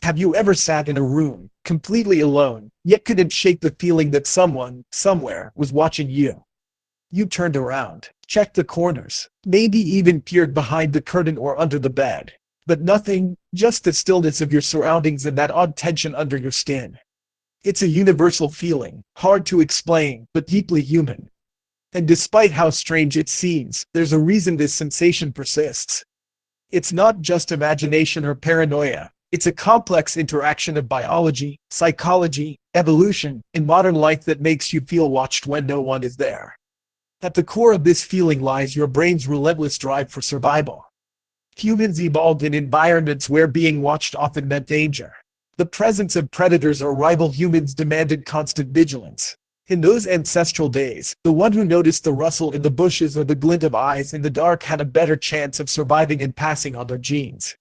Have you ever sat in a room, completely alone, yet couldn't shake the feeling that someone, somewhere, was watching you? You turned around, checked the corners, maybe even peered behind the curtain or under the bed. But nothing, just the stillness of your surroundings and that odd tension under your skin. It's a universal feeling, hard to explain, but deeply human. And despite how strange it seems, there's a reason this sensation persists. It's not just imagination or paranoia. It's a complex interaction of biology, psychology, evolution, and modern life that makes you feel watched when no one is there. At the core of this feeling lies your brain's relentless drive for survival. Humans evolved in environments where being watched often meant danger. The presence of predators or rival humans demanded constant vigilance. In those ancestral days, the one who noticed the rustle in the bushes or the glint of eyes in the dark had a better chance of surviving and passing on their genes.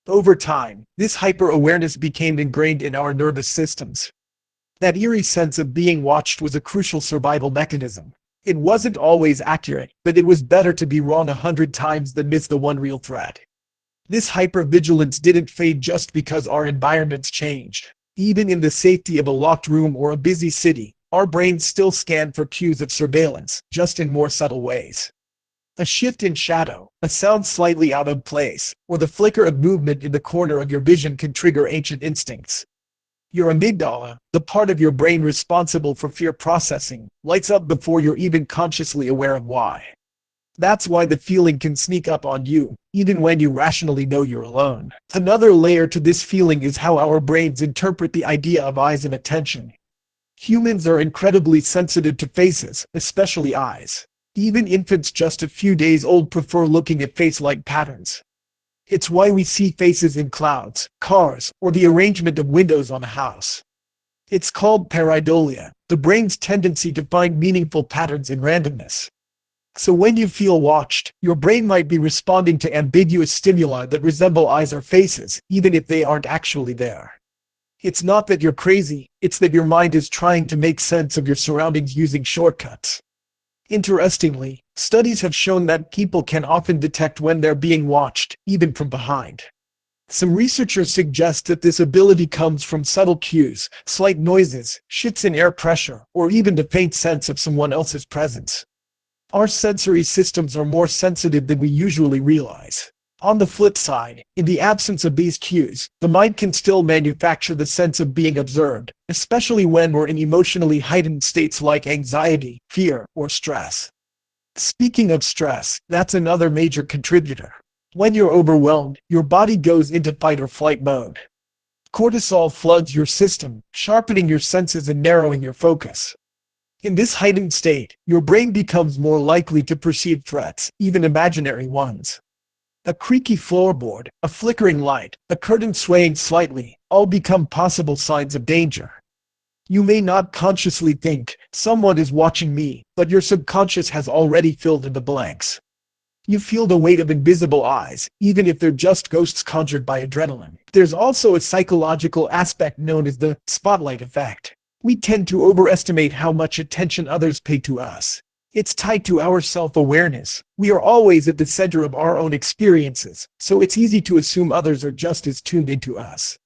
Over time, this hyper-awareness became ingrained in our nervous systems. That eerie sense of being watched was a crucial survival mechanism. It wasn't always accurate, but it was better to be wrong 100 times than miss the one real threat. This hypervigilance didn't fade just because our environments changed. Even in the safety of a locked room or a busy city, our brains still scan for cues of surveillance, just in more subtle ways. A shift in shadow, a sound slightly out of place, or the flicker of movement in the corner of your vision can trigger ancient instincts. Your amygdala, the part of your brain responsible for fear processing, lights up before you're even consciously aware of why. That's why the feeling can sneak up on you, even when you rationally know you're alone. Another layer to this feeling is how our brains interpret the idea of eyes and attention. Humans are incredibly sensitive to faces, especially eyes. Even infants just a few days old prefer looking at face-like patterns. It's why we see faces in clouds, cars, or the arrangement of windows on a house. It's called pareidolia, the brain's tendency to find meaningful patterns in randomness. So when you feel watched, your brain might be responding to ambiguous stimuli that resemble eyes or faces, even if they aren't actually there. It's not that you're crazy, it's that your mind is trying to make sense of your surroundings using shortcuts. Interestingly, studies have shown that people can often detect when they're being watched, even from behind. Some researchers suggest that this ability comes from subtle cues, slight noises, shifts in air pressure, or even the faint sense of someone else's presence. Our sensory systems are more sensitive than we usually realize. On the flip side, in the absence of these cues, the mind can still manufacture the sense of being observed, especially when we're in emotionally heightened states like anxiety, fear, or stress. Speaking of stress, that's another major contributor. When you're overwhelmed, your body goes into fight or flight mode. Cortisol floods your system, sharpening your senses and narrowing your focus. In this heightened state, your brain becomes more likely to perceive threats, even imaginary ones. A creaky floorboard, a flickering light, a curtain swaying slightly, all become possible signs of danger. You may not consciously think, someone is watching me, but your subconscious has already filled in the blanks. You feel the weight of invisible eyes, even if they're just ghosts conjured by adrenaline. There's also a psychological aspect known as the spotlight effect. We tend to overestimate how much attention others pay to us. It's tied to our self-awareness. We are always at the center of our own experiences, so it's easy to assume others are just as tuned into us.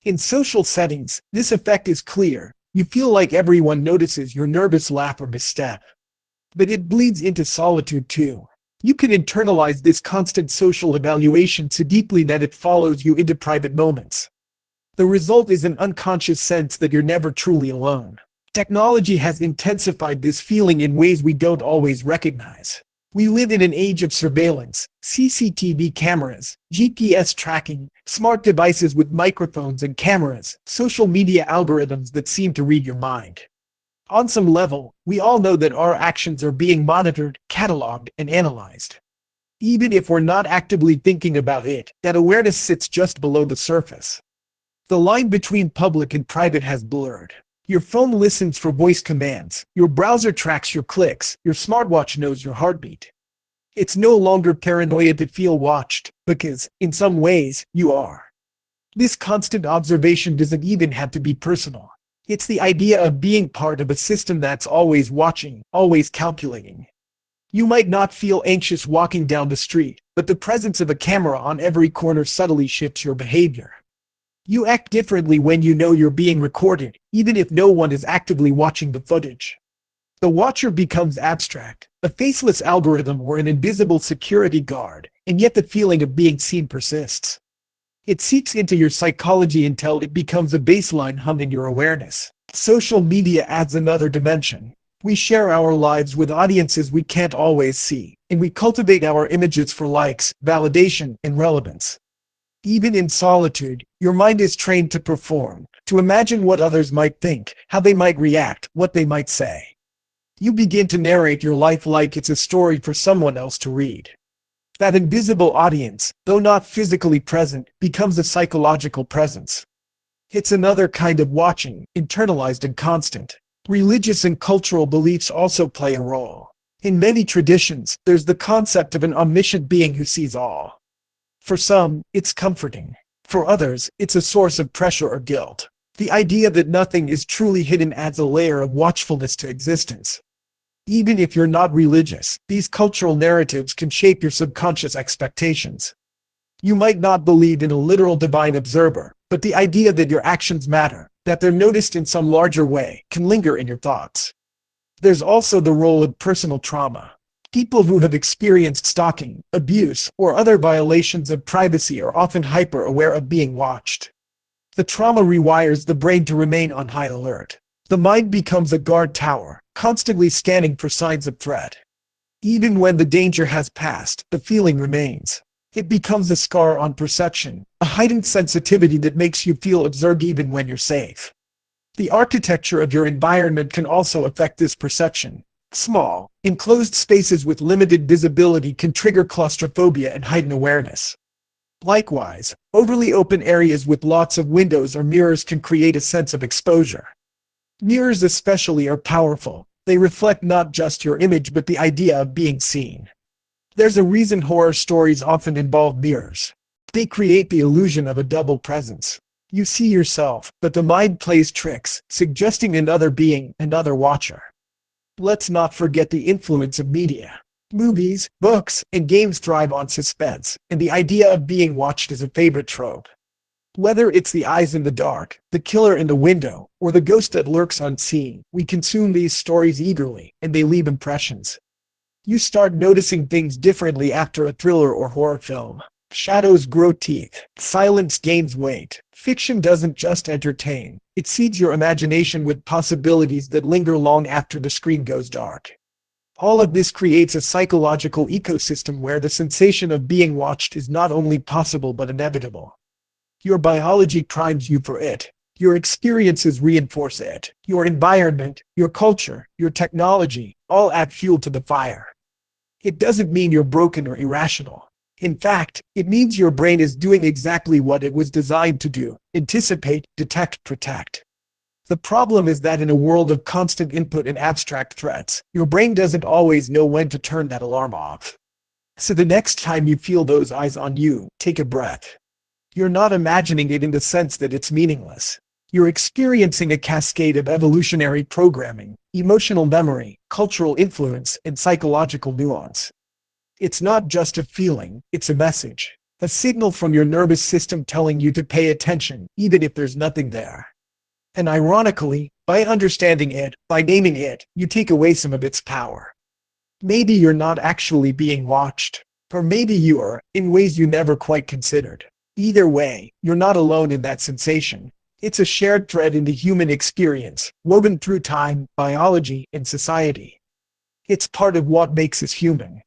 In social settings, this effect is clear. You feel like everyone notices your nervous laugh or misstep. But it bleeds into solitude too. You can internalize this constant social evaluation so deeply that it follows you into private moments. The result is an unconscious sense that you're never truly alone. Technology has intensified this feeling in ways we don't always recognize. We live in an age of surveillance, CCTV cameras, GPS tracking, smart devices with microphones and cameras, social media algorithms that seem to read your mind. On some level, we all know that our actions are being monitored, cataloged, and analyzed. Even if we're not actively thinking about it, that awareness sits just below the surface. The line between public and private has blurred. Your phone listens for voice commands, your browser tracks your clicks, your smartwatch knows your heartbeat. It's no longer paranoia to feel watched, because, in some ways, you are. This constant observation doesn't even have to be personal. It's the idea of being part of a system that's always watching, always calculating. You might not feel anxious walking down the street, but the presence of a camera on every corner subtly shifts your behavior. You act differently when you know you're being recorded, even if no one is actively watching the footage. The watcher becomes abstract, a faceless algorithm or an invisible security guard, and yet the feeling of being seen persists. It seeps into your psychology until it becomes a baseline hum in your awareness. Social media adds another dimension. We share our lives with audiences we can't always see, and we cultivate our images for likes, validation, and relevance. Even in solitude, your mind is trained to perform, to imagine what others might think, how they might react, what they might say. You begin to narrate your life like it's a story for someone else to read. That invisible audience, though not physically present, becomes a psychological presence. It's another kind of watching, internalized and constant. Religious and cultural beliefs also play a role. In many traditions, there's the concept of an omniscient being who sees all. For some, it's comforting. For others, it's a source of pressure or guilt. The idea that nothing is truly hidden adds a layer of watchfulness to existence. Even if you're not religious, these cultural narratives can shape your subconscious expectations. You might not believe in a literal divine observer, but the idea that your actions matter, that they're noticed in some larger way, can linger in your thoughts. There's also the role of personal trauma. People who have experienced stalking, abuse, or other violations of privacy are often hyper-aware of being watched. The trauma rewires the brain to remain on high alert. The mind becomes a guard tower, constantly scanning for signs of threat. Even when the danger has passed, the feeling remains. It becomes a scar on perception, a heightened sensitivity that makes you feel observed even when you're safe. The architecture of your environment can also affect this perception. Small, enclosed spaces with limited visibility can trigger claustrophobia and heighten awareness. Likewise, overly open areas with lots of windows or mirrors can create a sense of exposure. Mirrors especially are powerful. They reflect not just your image but the idea of being seen. There's a reason horror stories often involve mirrors. They create the illusion of a double presence. You see yourself, but the mind plays tricks, suggesting another being, another watcher. Let's not forget the influence of media. Movies, books, and games thrive on suspense, and the idea of being watched is a favorite trope. Whether it's the eyes in the dark, the killer in the window, or the ghost that lurks unseen, we consume these stories eagerly, and they leave impressions. You start noticing things differently after a thriller or horror film. Shadows grow teeth. Silence gains weight. Fiction doesn't just entertain. It seeds your imagination with possibilities that linger long after the screen goes dark. All of this creates a psychological ecosystem where the sensation of being watched is not only possible but inevitable. Your biology primes you for it. Your experiences reinforce it. Your environment, your culture, your technology, all add fuel to the fire. It doesn't mean you're broken or irrational. In fact, it means your brain is doing exactly what it was designed to do: anticipate, detect, protect. The problem is that in a world of constant input and abstract threats, your brain doesn't always know when to turn that alarm off. So the next time you feel those eyes on you, take a breath. You're not imagining it in the sense that it's meaningless. You're experiencing a cascade of evolutionary programming, emotional memory, cultural influence, and psychological nuance. It's not just a feeling, it's a message. A signal from your nervous system telling you to pay attention, even if there's nothing there. And ironically, by understanding it, by naming it, you take away some of its power. Maybe you're not actually being watched. Or maybe you are, in ways you never quite considered. Either way, you're not alone in that sensation. It's a shared thread in the human experience, woven through time, biology, and society. It's part of what makes us human.